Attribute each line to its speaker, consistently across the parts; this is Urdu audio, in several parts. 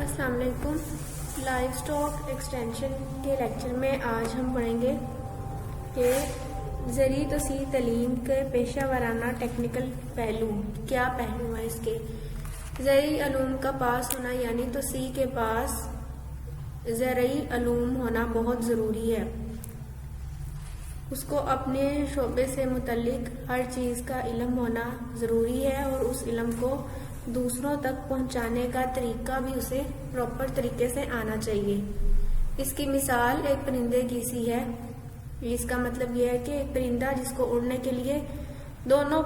Speaker 1: السلام علیکم. لائف اسٹاک ایکسٹینشن کے لیکچر میں آج ہم پڑھیں گے کہ زرعی توسیع تعلیم کے پیشہ ورانہ ٹیکنیکل پہلو. کیا پہلو ہیں اس کے؟ زرعی علوم کا پاس ہونا یعنی توسیع کے پاس زرعی علوم ہونا بہت ضروری ہے. اس کو اپنے شعبے سے متعلق ہر چیز کا علم ہونا ضروری ہے اور اس علم کو دوسروں تک پہنچانے کا طریقہ بھی اسے پراپر طریقے سے آنا چاہیے. اس کی مثال ایک پرندے کی سی ہے. اس کا مطلب یہ ہے کہ ایک پرندہ جس کو اڑنے کے لیے دونوں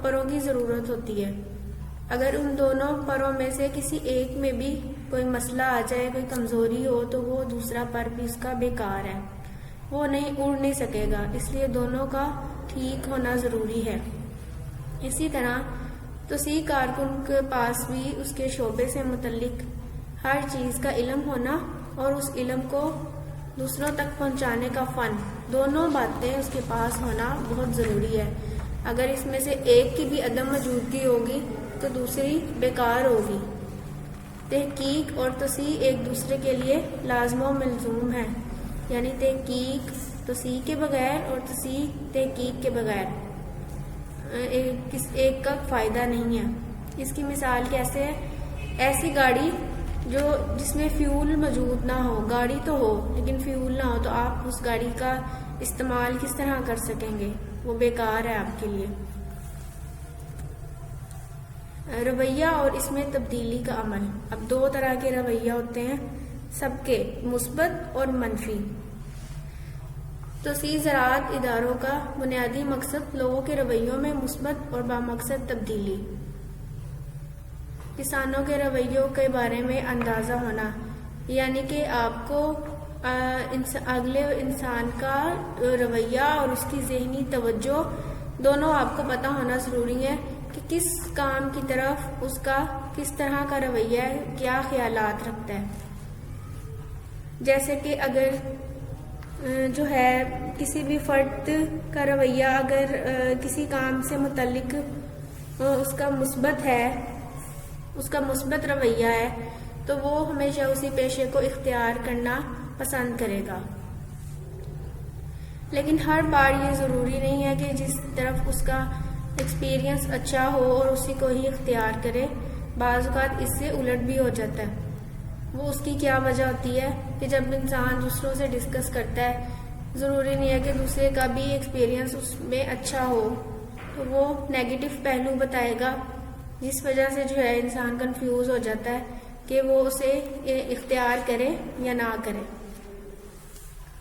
Speaker 1: پروں کی ضرورت ہوتی ہے. اگر ان دونوں پروں میں سے کسی ایک میں بھی کوئی مسئلہ آ جائے، کوئی کمزوری ہو، تو وہ دوسرا پر بھی اس کا بیکار ہے، وہ اڑ نہیں سکے گا. اس لیے دونوں کا ٹھیک ہونا ضروری ہے. اسی طرح توسیع کارکن کے پاس بھی اس کے شعبے سے متعلق ہر چیز کا علم ہونا اور اس علم کو دوسروں تک پہنچانے کا فن، دونوں باتیں اس کے پاس ہونا بہت ضروری ہے. اگر اس میں سے ایک کی بھی عدم موجودگی ہوگی تو دوسری بیکار ہوگی. تحقیق اور توسیع ایک دوسرے کے لیے لازم و ملزوم ہے، یعنی تحقیق توسیع کے بغیر اور توسیع تحقیق کے بغیر ایک کا فائدہ نہیں ہے. اس کی مثال کیسے ہے؟ ایسی گاڑی جس میں فیول موجود نہ ہو، گاڑی تو ہو لیکن فیول نہ ہو، تو آپ اس گاڑی کا استعمال کس طرح کر سکیں گے؟ وہ بیکار ہے آپ کے لیے. رویہ اور اس میں تبدیلی کا عمل. اب دو طرح کے رویہ ہوتے ہیں سب کے، مثبت اور منفی. توسیع زراعت اداروں کا بنیادی مقصد لوگوں کے رویوں میں مثبت اور بامقصد تبدیلی. کسانوں کے رویوں کے بارے میں اندازہ ہونا، یعنی کہ آپ کو اگلے انسان کا رویہ اور اس کی ذہنی توجہ دونوں آپ کو پتہ ہونا ضروری ہے کہ کس کام کی طرف اس کا کس طرح کا رویہ ہے، کیا خیالات رکھتا ہے. جیسے کہ اگر کسی بھی فرد کا رویہ اگر کسی کام سے متعلق اس کا مثبت رویہ ہے تو وہ ہمیشہ اسی پیشے کو اختیار کرنا پسند کرے گا. لیکن ہر بار یہ ضروری نہیں ہے کہ جس طرف اس کا ایکسپیرینس اچھا ہو اور اسی کو ہی اختیار کرے. بعض اوقات اس سے الٹ بھی ہو جاتا ہے. وہ اس کی کیا وجہ ہوتی ہے کہ جب انسان دوسروں سے ڈسکس کرتا ہے، ضروری نہیں ہے کہ دوسرے کا بھی ایکسپیرینس اس میں اچھا ہو، تو وہ نیگیٹو پہلو بتائے گا، جس وجہ سے انسان کنفیوز ہو جاتا ہے کہ وہ اسے اختیار کرے یا نہ کرے.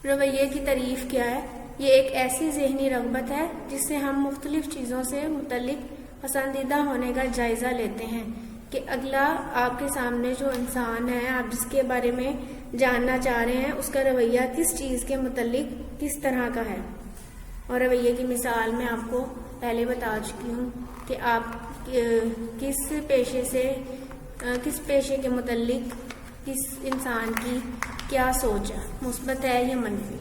Speaker 1: رویے کی تعریف کیا ہے؟ یہ ایک ایسی ذہنی رغبت ہے جس سے ہم مختلف چیزوں سے متعلق پسندیدہ ہونے کا جائزہ لیتے ہیں کہ اگلا آپ کے سامنے جو انسان ہے، آپ جس کے بارے میں جاننا چاہ رہے ہیں، اس کا رویہ کس چیز کے متعلق کس طرح کا ہے. اور رویے کی مثال میں آپ کو پہلے بتا چکی ہوں کہ آپ کس پیشے کے متعلق کس انسان کی کیا سوچ ہے، مثبت ہے یا منفی.